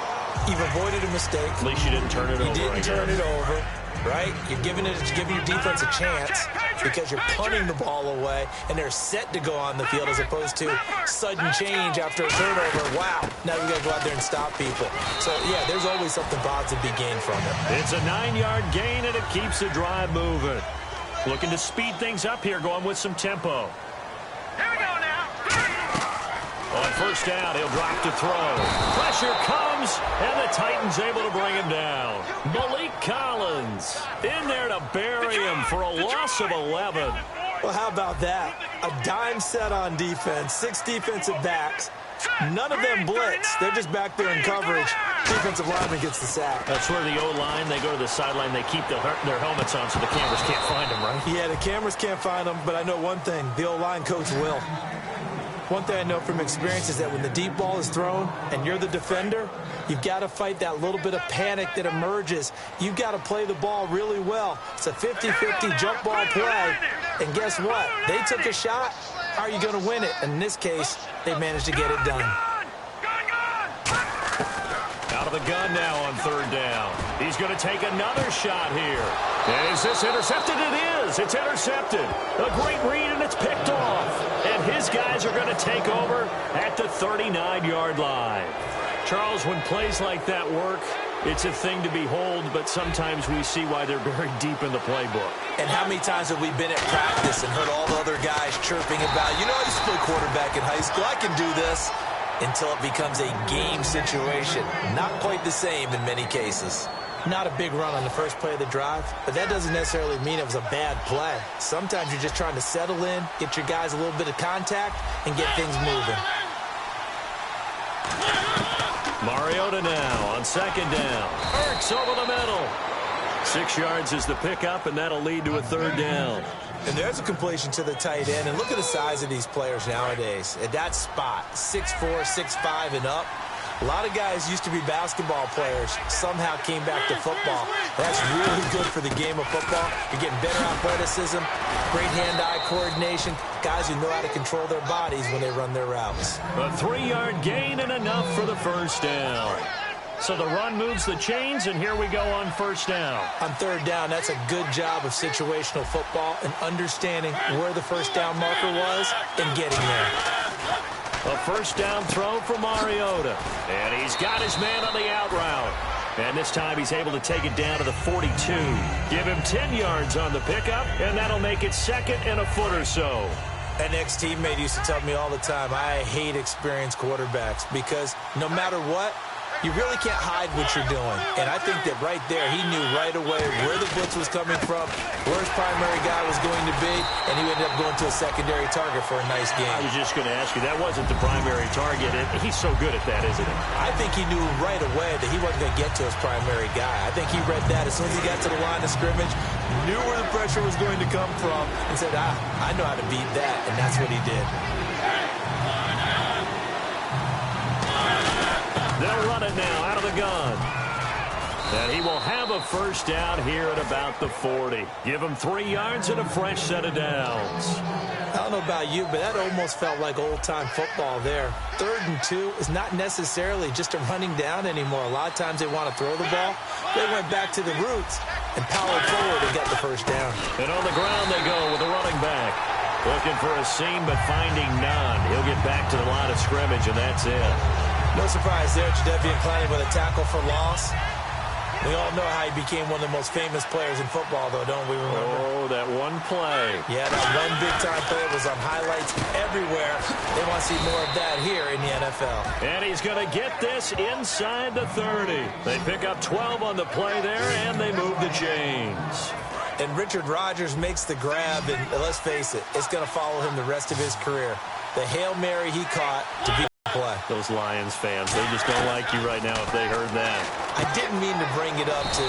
you've avoided a mistake. At least you didn't turn it over. You didn't turn it over, right? You're giving your defense a chance because you're punting the ball away, and they're set to go on the field as opposed to sudden change after a turnover. Wow, now we got to go out there and stop people. So, yeah, there's always something positive to be gained from it. It's a 9-yard gain, and it keeps the drive moving. Looking to speed things up here, going with some tempo. Here we go now. On first down, he'll drop to throw. Pressure comes, and the Titans able to bring him down. Malik Collins in there to bury him for a loss of 11. Well, how about that? A dime set on defense, 6 defensive backs. None of them blitz. They're just back there in coverage. Defensive lineman gets the sack. That's where the O-line, they go to the sideline, they keep their helmets on so the cameras can't find them, right? Yeah, the cameras can't find them, but I know one thing. The O-line coach will. One thing I know from experience is that when the deep ball is thrown and you're the defender, you've got to fight that little bit of panic that emerges. You've got to play the ball really well. It's a 50-50 jump ball play. And guess what? They took a shot. How are you going to win it? And in this case, they managed to get it done. Out of the gun now on third down. He's going to take another shot here. And is this intercepted? It is. It's intercepted. A great read, and it's picked off. And his guys are going to take over at the 39-yard line. Charles, when plays like that work, it's a thing to behold, but sometimes we see why they're buried deep in the playbook. And how many times have we been at practice and heard all the other guys chirping about, you know, I used to play quarterback in high school. I can do this. Until it becomes a game situation. Not quite the same in many cases. Not a big run on the first play of the drive, but that doesn't necessarily mean it was a bad play. Sometimes you're just trying to settle in, get your guys a little bit of contact, and get things moving. Mariota now on second down. Ertz over the middle. 6 yards is the pickup, and that'll lead to a third down. And there's a completion to the tight end. And look at the size of these players nowadays. At that spot, 6'4", 6'5", and up. A lot of guys used to be basketball players, somehow came back to football. That's really good for the game of football. You're getting better athleticism, great hand-eye coordination, guys who know how to control their bodies when they run their routes. A 3-yard gain and enough for the first down. So the run moves the chains, and here we go on first down. On third down, that's a good job of situational football and understanding where the first down marker was and getting there. A first down throw for Mariota. And he's got his man on the out route. And this time he's able to take it down to the 42. Give him 10 yards on the pickup, and that'll make it second and a foot or so. An ex-teammate used to tell me all the time, I hate experienced quarterbacks because no matter what, You really can't hide what you're doing. And I think that right there, he knew right away where the blitz was coming from, where his primary guy was going to be, and he ended up going to a secondary target for a nice game. I was just going to ask you, that wasn't the primary target, and he's so good at that, isn't he? I think he knew right away that he wasn't going to get to his primary guy. I think he read that as soon as he got to the line of scrimmage, knew where the pressure was going to come from, and said, I know how to beat that, and that's what he did. They'll run it now out of the gun. And he will have a first down here at about the 40. Give him 3 yards and a fresh set of downs. I don't know about you, but that almost felt like old-time football there. 3rd and 2 is not necessarily just a running down anymore. A lot of times they want to throw the ball. They went back to the roots and powered forward and got the first down. And on the ground they go with the running back. Looking for a seam, but finding none. He'll get back to the line of scrimmage, and that's it. No surprise there, Jadeveon Clowney with a tackle for loss. We all know how he became one of the most famous players in football, though, don't we remember? Oh, that one play. Yeah, that one big-time play was on highlights everywhere. They want to see more of that here in the NFL. And he's going to get this inside the 30. They pick up 12 on the play there, and they move the chains. And Richard Rodgers makes the grab, and let's face it, it's going to follow him the rest of his career. The Hail Mary he caught to beat the play. Those Lions fans, they just don't like you right now if they heard that. I didn't mean to bring it up to,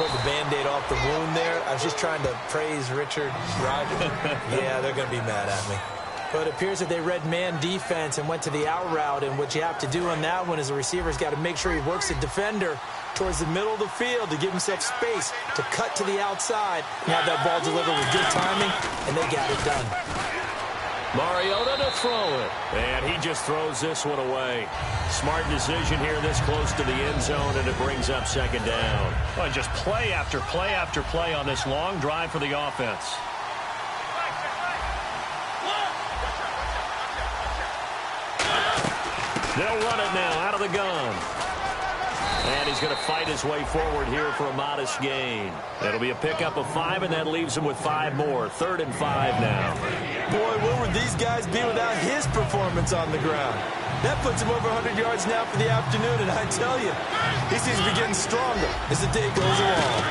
pull the Band-Aid off the wound there. I was just trying to praise Richard Rodgers. Yeah, they're going to be mad at me. But it appears that they read man defense and went to the out route, and what you have to do on that one is the receiver's got to make sure he works the defender towards the middle of the field to give himself space to cut to the outside and have that ball delivered with good timing, and they got it done. Mariota to throw it, and he just throws this one away. Smart decision here this close to the end zone, and it brings up second down. Well, just play after play after play on this long drive for the offense. They'll run it now out of the gun. And he's going to fight his way forward here for a modest gain. That'll be a pickup of 5, and that leaves him with 5 more. 3rd and 5 now. Boy, where would these guys be without his performance on the ground? That puts him over 100 yards now for the afternoon, and I tell you, he seems to be getting stronger as the day goes along.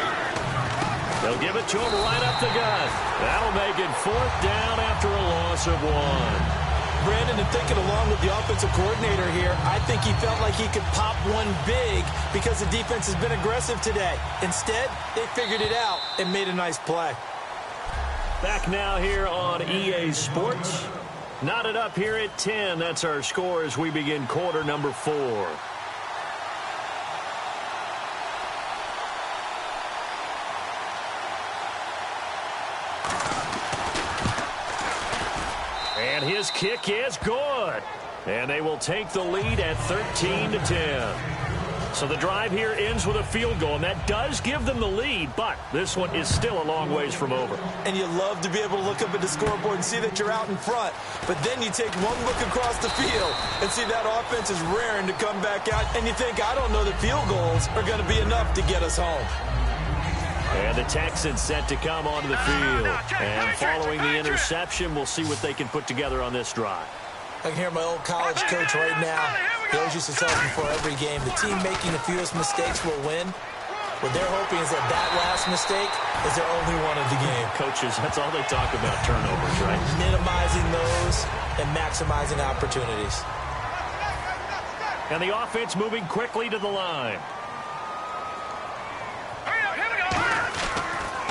They'll give it to him right up the gut. That'll make it 4th down after a loss of 1. Brandon, and thinking along with the offensive coordinator here, I think he felt like he could pop one big because the defense has been aggressive today. Instead, they figured it out and made a nice play. Back now here on EA Sports. Knotted up here at 10. That's our score as we begin quarter number 4. And his kick is good. And they will take the lead at 13-10. So the drive here ends with a field goal, and that does give them the lead, but this one is still a long ways from over. And you love to be able to look up at the scoreboard and see that you're out in front, but then you take one look across the field and see that offense is raring to come back out, and you think, I don't know that field goals are going to be enough to get us home. And the Texans set to come onto the field. And following the interception, we'll see what they can put together on this drive. I can hear my old college coach right now. He always used to tell us before every game, the team making the fewest mistakes will win. What they're hoping is that last mistake is their only one of the game. Coaches, that's all they talk about, turnovers, right? Minimizing those and maximizing opportunities. And the offense moving quickly to the line.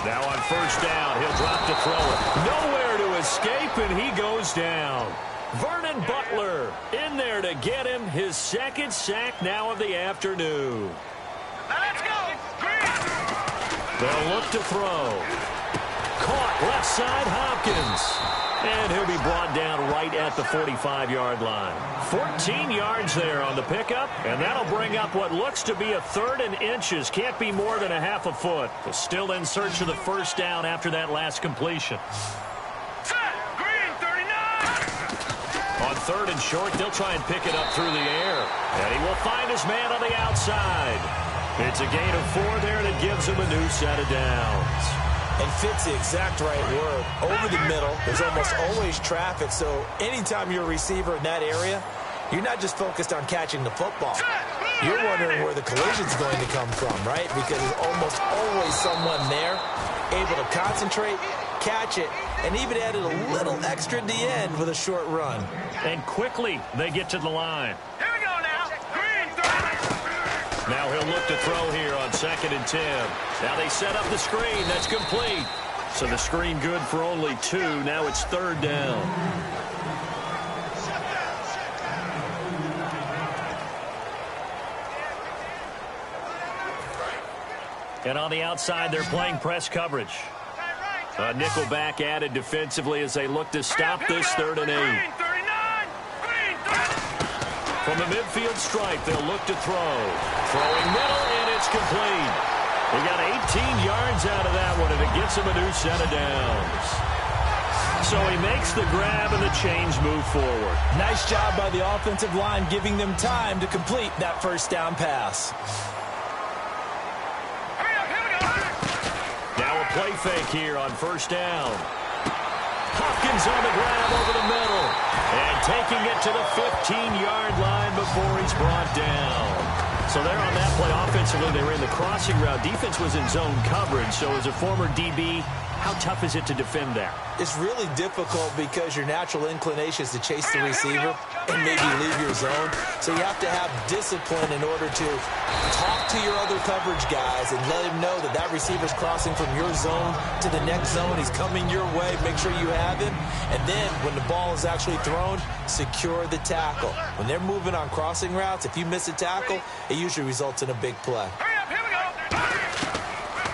Now on first down, he'll drop to throw it. Nowhere to escape, and he goes down. Vernon Butler in there to get him his 2nd sack now of the afternoon. Now let's go. They'll look to throw. Caught left side, Hopkins. And he'll be brought down right at the 45-yard line. 14 yards there on the pickup, and that'll bring up what looks to be a 3rd and inches. Can't be more than a half a foot. But still in search of the first down after that last completion. On 3rd and short, they'll try and pick it up through the air. And he will find his man on the outside. It's a gain of 4 there, and it gives him a new set of downs. And fits the exact right word. Over the middle, there's almost always traffic, so anytime you're a receiver in that area, you're not just focused on catching the football. You're wondering where the collision's going to come from, right? Because there's almost always someone there able to concentrate, catch it, and even added a little extra at the end with a short run. And quickly, they get to the line. Here we go now. Green 30. Now he'll look to throw here on 2nd and 10. Now they set up the screen. That's complete. So the screen good for only 2. Now it's 3rd down. And on the outside, they're playing press coverage. A nickelback added defensively as they look to stop this 3rd and 8. Green 39. Green 30. From the midfield stripe, they'll look to throw. Throwing middle, and it's complete. They got 18 yards out of that one, and it gets him a new set of downs. So he makes the grab, and the chains move forward. Nice job by the offensive line giving them time to complete that first down pass. Play fake here on 1st down. Hopkins on the grab over the middle. And taking it to the 15-yard line before he's brought down. So there on that play offensively, they were in the crossing route. Defense was in zone coverage. So as a former DB, how tough is it to defend that? It's really difficult because your natural inclination is to chase the receiver and maybe leave your zone. So you have to have discipline in order to talk to your other coverage guys and let him know that that receiver's crossing from your zone to the next zone. He's coming your way. Make sure you have him. And then when the ball is actually thrown, secure the tackle. When they're moving on crossing routes, if you miss a tackle, it usually results in a big play.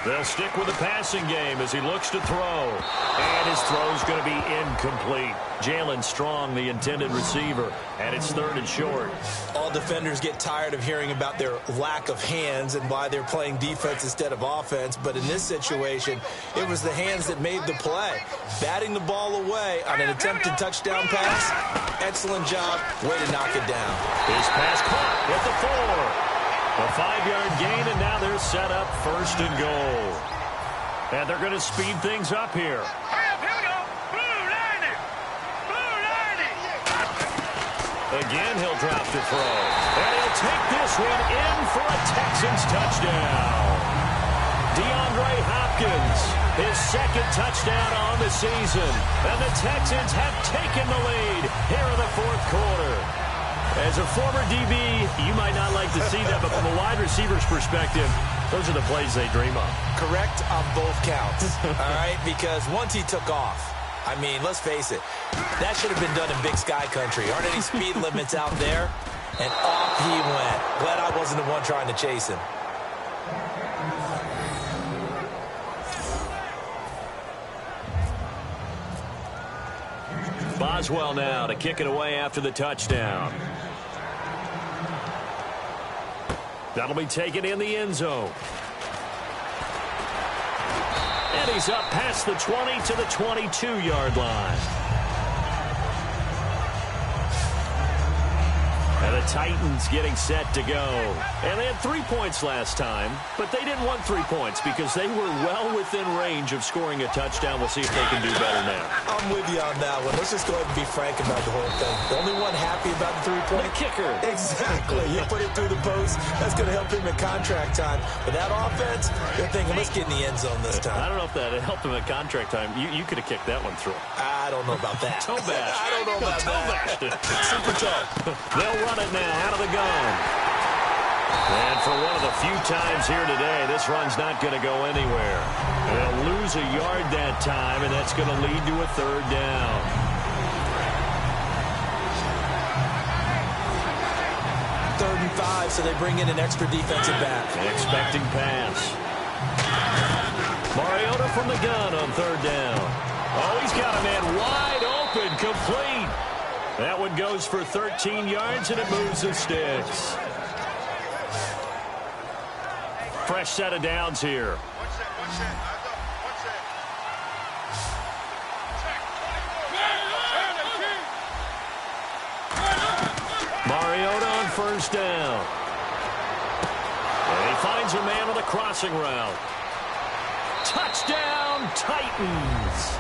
They'll stick with the passing game as he looks to throw. And his throw's going to be incomplete. Jalen Strong, the intended receiver, and it's 3rd and short. All defenders get tired of hearing about their lack of hands and why they're playing defense instead of offense. But in this situation, it was the hands that made the play. Batting the ball away on an attempted touchdown pass. Excellent job. Way to knock it down. His pass caught at the 4. A 5-yard gain, and now they're set up 1st and goal. And they're going to speed things up here. Here we go. Blue 90. Blue 90. Again, he'll drop to throw. And he'll take this one in for a Texans touchdown. DeAndre Hopkins, his 2nd touchdown on the season. And the Texans have taken the lead here in the 4th quarter. As a former DB, you might not like to see that, but from a wide receiver's perspective, those are the plays they dream of. Correct on both counts, all right? Because once he took off, I mean, let's face it, that should have been done in Big Sky Country. Aren't any speed limits out there? And off he went. Glad I wasn't the one trying to chase him. Boswell now to kick it away after the touchdown. That'll be taken in the end zone. And he's up past the 20 to the 22-yard line. And the Titans getting set to go. And they had 3 points last time, but they didn't want 3 points because they were well within range of scoring a touchdown. We'll see if they can do better now. I'm with you on that one. Let's just go ahead and be frank about the whole thing. The only one happy about the 3-point? The kicker. Exactly. You put it through the post. That's going to help him in contract time. But that offense, they're thinking, let's get in the end zone this time. I don't know if that helped him at contract time. You could have kicked that one through. I don't know about that. Toe bash. I don't know about that. Super toe. They'll run it now out of the gun. And for one of the few times here today, this run's not going to go anywhere. They'll lose a yard that time, and that's going to lead to a 3rd down. Third and 5, so they bring in an extra defensive back. Expecting pass. Mariota from the gun on 3rd down. Oh, he's got a man wide open, complete. That one goes for 13 yards, and it moves the sticks. Fresh set of downs here. Mariota on 1st down. And he finds a man on the crossing route. Touchdown, Titans.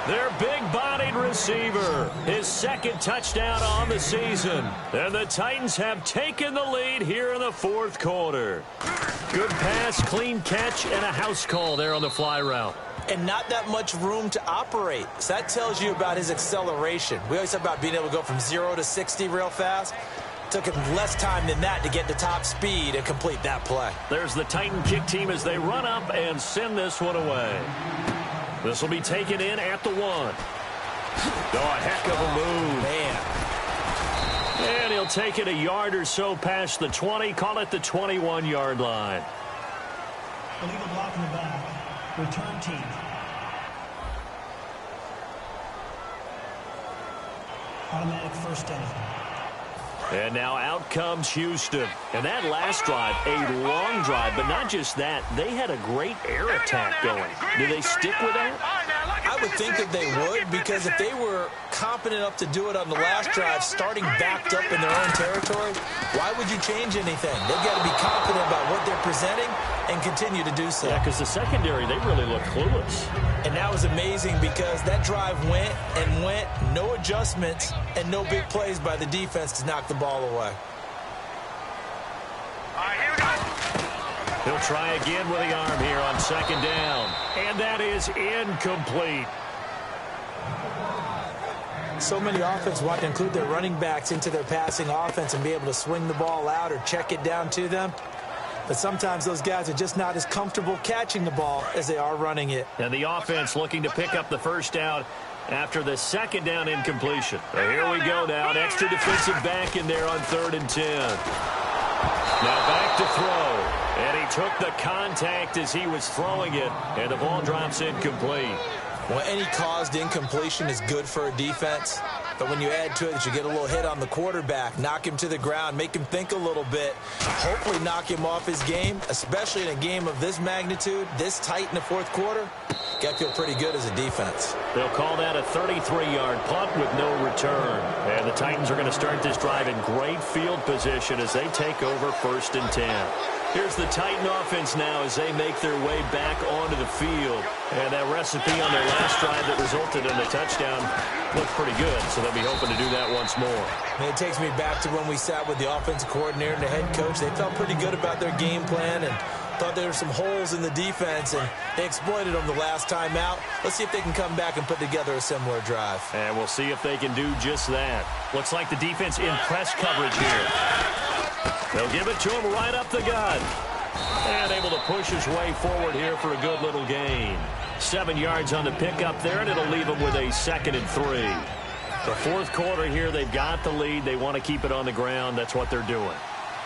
Their big-bodied receiver, his second touchdown on the season. And the Titans have taken the lead here in the fourth quarter. Good pass, clean catch, and a house call there on the fly route. And not that much room to operate. So that tells you about his acceleration. We always talk about being able to go from 0 to 60 real fast. Took him less time than that to get to top speed and complete that play. There's the Titan kick team as they run up and send this one away. This will be taken in at the 1. Oh, a heck of a move. Man. And he'll take it a yard or so past the 20. Call it the 21-yard line. Illegal block in the back. Return team. Automatic first down. And now out comes Houston. And that last drive, a long drive, but not just that. They had a great air attack going. Do they stick with that? I would think that they would, because if they were competent enough to do it on the last drive, starting backed up in their own territory, why would you change anything? They've got to be confident about what they're presenting and continue to do so. Yeah, because the secondary, they really look clueless. And that was amazing because that drive went and went, no adjustments, and no big plays by the defense to knock the ball away. All right, here we go. He'll try again with the arm here on second down. And that is incomplete. So many offenses want to include their running backs into their passing offense and be able to swing the ball out or check it down to them. But sometimes those guys are just not as comfortable catching the ball as they are running it. And the offense looking to pick up the first down after the second down incompletion. So here we go now. An extra defensive back in there on 3rd and 10. Now back to throw. And he took the contact as he was throwing it. And the ball drops incomplete. Well, any caused incompletion is good for a defense. But when you add to it that you get a little hit on the quarterback, knock him to the ground, make him think a little bit, hopefully knock him off his game, especially in a game of this magnitude, this tight in the fourth quarter, got to feel pretty good as a defense. They'll call that a 33-yard punt with no return. And the Titans are going to start this drive in great field position as they take over 1st and 10. Here's the Titan offense now as they make their way back onto the field. And that recipe on their last drive that resulted in a touchdown looked pretty good, so they'll be hoping to do that once more. And it takes me back to when we sat with the offensive coordinator and the head coach. They felt pretty good about their game plan and thought there were some holes in the defense, and they exploited them the last time out. Let's see if they can come back and put together a similar drive. And we'll see if they can do just that. Looks like the defense in press coverage here. They'll give it to him right up the gut. And able to push his way forward here for a good little gain. 7 yards on the pickup there, and it'll leave him with a 2nd and 3. The fourth quarter here, they've got the lead. They want to keep it on the ground. That's what they're doing.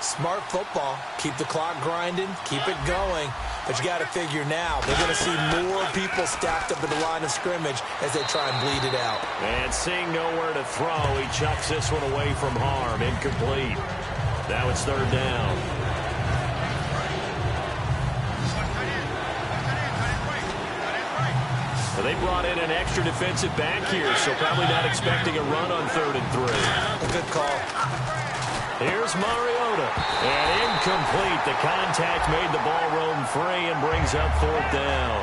Smart football. Keep the clock grinding. Keep it going. But you got to figure now, they're going to see more people stacked up at the line of scrimmage as they try and bleed it out. And seeing nowhere to throw, he chucks this one away from harm. Incomplete. Now it's 3rd down. Well, they brought in an extra defensive back here, so probably not expecting a run on 3rd and 3. A good call. Here's Mariota. And incomplete. The contact made the ball roam free and brings up 4th down.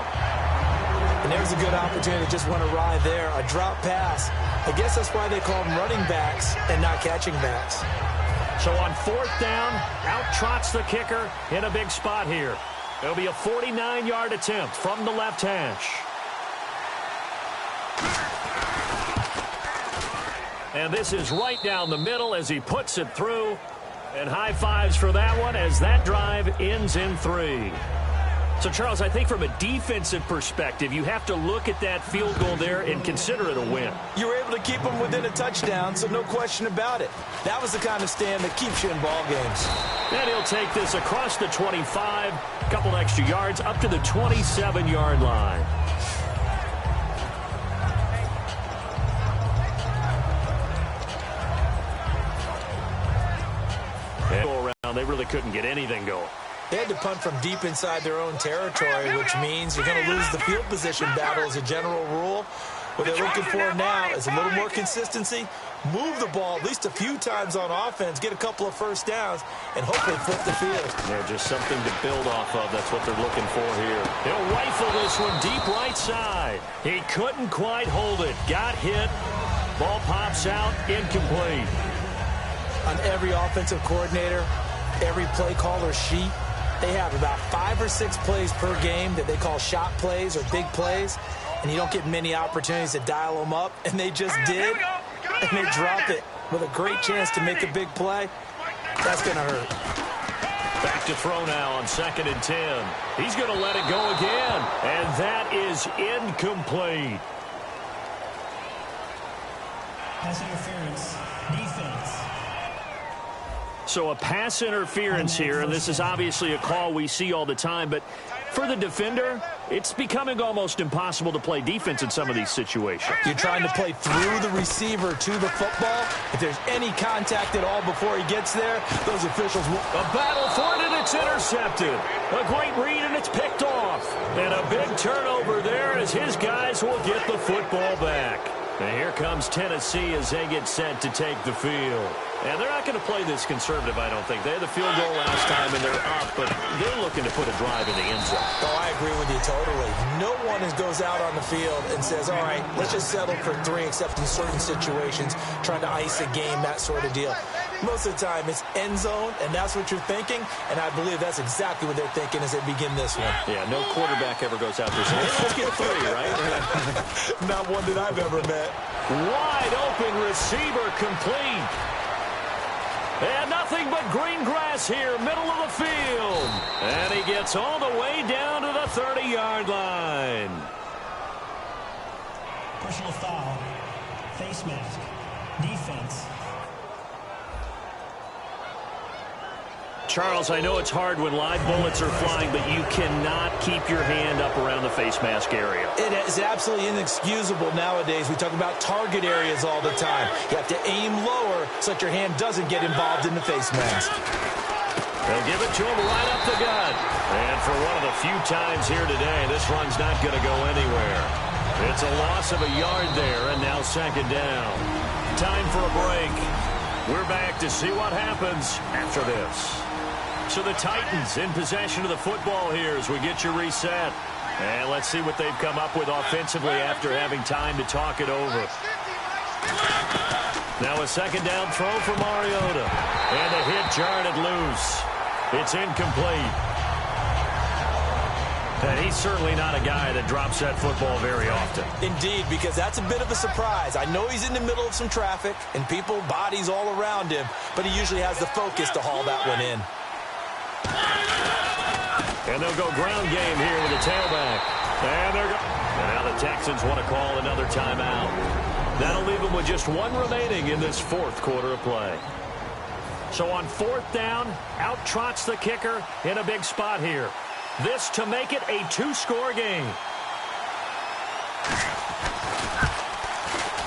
And there's a good opportunity to just went awry there. A drop pass. I guess that's why they call them running backs and not catching backs. So on 4th down, out trots the kicker in a big spot here. It'll be a 49-yard attempt from the left hash. And this is right down the middle as he puts it through. And high fives for that one as that drive ends in 3. So, Charles, I think from a defensive perspective, you have to look at that field goal there and consider it a win. You were able to keep them within a touchdown, so no question about it. That was the kind of stand that keeps you in ball games. And he'll take this across the 25, a couple extra yards, up to the 27-yard line. And go around, they really couldn't get anything going. They had to punt from deep inside their own territory, which means you're going to lose the field position battle as a general rule. What they're looking for now is a little more consistency, move the ball at least a few times on offense, get a couple of first downs, and hopefully flip the field. Yeah, just something to build off of. That's what they're looking for here. He'll rifle this one deep right side. He couldn't quite hold it. Got hit. Ball pops out, incomplete. On every offensive coordinator, every play caller sheet, they have about 5 or 6 plays per game that they call shot plays or big plays, and you don't get many opportunities to dial them up, and they just did, and they drop it with a great chance to make a big play. That's going to hurt. Back to throw now on 2nd and 10. He's going to let it go again, and that is incomplete. Pass interference. Defense. So a pass interference here, and this is obviously a call we see all the time, but for the defender, it's becoming almost impossible to play defense in some of these situations. You're trying to play through the receiver to the football. If there's any contact at all before he gets there, those officials will... A battle for it, and it's intercepted. A great read, and it's picked off. And a big turnover there as his guys will get the football back. And here comes Tennessee as they get set to take the field. And they're not going to play this conservative, I don't think. They had the field goal last time, and they're up, but they're looking to put a drive in the end zone. Oh, I agree with you totally. No one goes out on the field and says, all right, let's just settle for 3, except in certain situations, trying to ice a game, that sort of deal. Most of the time, it's end zone, and that's what you're thinking, and I believe that's exactly what they're thinking as they begin this one. Yeah, no quarterback ever goes out there saying, hey, let's get 3, right? Not one that I've ever met. Wide open receiver complete. And nothing but green grass here, middle of the field. And he gets all the way down to the 30-yard line. Personal foul. Face mask. Defense. Charles, I know it's hard when live bullets are flying, but you cannot keep your hand up around the face mask area. It is absolutely inexcusable nowadays. We talk about target areas all the time. You have to aim lower so that your hand doesn't get involved in the face mask. They'll give it to him right up the gut. And for one of the few times here today, this run's not going to go anywhere. It's a loss of a yard there, and now 2nd down. Time for a break. We're back to see what happens after this. So the Titans in possession of the football here as we get you reset. And let's see what they've come up with offensively after having time to talk it over. Now a 2nd down throw for Mariota. And a hit jarred it loose. It's incomplete. And he's certainly not a guy that drops that football very often. Indeed, because that's a bit of a surprise. I know he's in the middle of some traffic and people, bodies all around him, but he usually has the focus to haul that one in. And they'll go ground game here with the tailback. And now the Texans want to call another timeout. That'll leave them with just 1 remaining in this 4th quarter of play. So on 4th down, out trots the kicker in a big spot here. This to make it a 2-score game.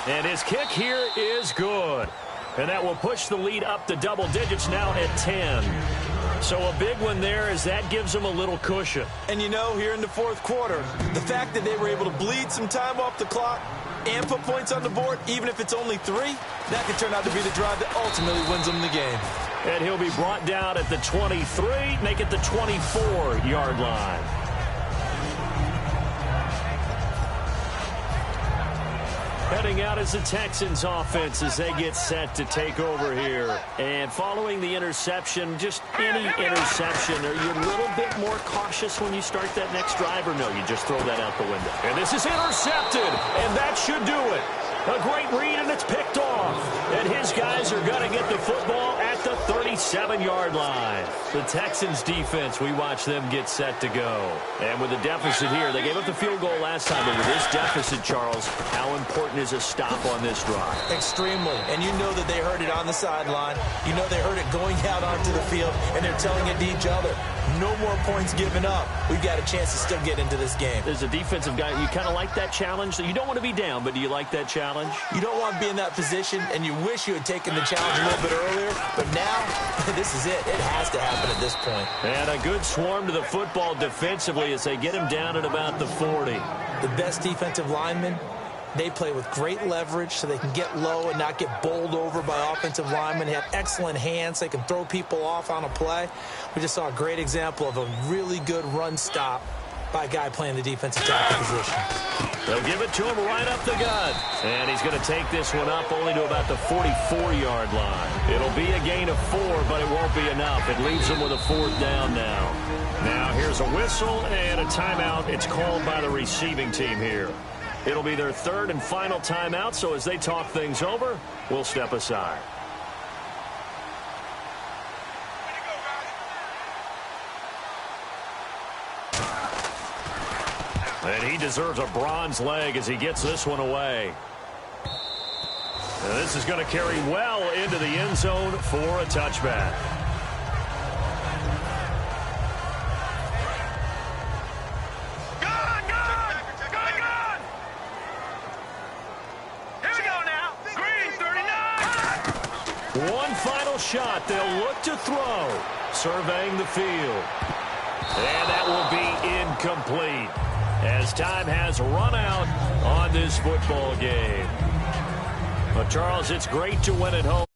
And his kick here is good. And that will push the lead up to double digits now at 10. So a big one there as that gives them a little cushion. And you know, here in the 4th quarter, the fact that they were able to bleed some time off the clock and put points on the board, even if it's only 3, that could turn out to be the drive that ultimately wins them the game. And he'll be brought down at the 23, make it the 24-yard line. Heading out as the Texans offense as they get set to take over here. And following the interception, just any interception, are you a little bit more cautious when you start that next drive, or no, you just throw that out the window? And this is intercepted, and that should do it. A great read, and it's picked off. And his guys are going to get the football at the 37-yard line. The Texans defense, we watch them get set to go. And with the deficit here, they gave up the field goal last time, but with this deficit, Charles, how important is a stop on this drive? Extremely. And you know that they heard it on the sideline. You know they heard it going out onto the field, and they're telling it to each other. No more points given up. We've got a chance to still get into this game. As a defensive guy, you kind of like that challenge. You don't want to be down, but do you like that challenge? You don't want to be in that position, and you wish you had taken the challenge a little bit earlier, but now, this is it. It has to happen at this point. And a good swarm to the football defensively as they get him down at about the 40. The best defensive lineman They play with great leverage so they can get low and not get bowled over by offensive linemen. They have excellent hands. They can throw people off on a play. We just saw a great example of a really good run stop by a guy playing the defensive tackle position. They'll give it to him right up the gut. And he's going to take this one up only to about the 44-yard line. It'll be a gain of 4, but it won't be enough. It leaves him with a 4th down now. Now here's a whistle and a timeout. It's called by the receiving team here. It'll be their 3rd and final timeout, so as they talk things over, we'll step aside. And he deserves a bronze leg as he gets this one away. Now this is going to carry well into the end zone for a touchback. One final shot. They'll look to throw. Surveying the field. And that will be incomplete, as time has run out on this football game. But, Charles, it's great to win at home.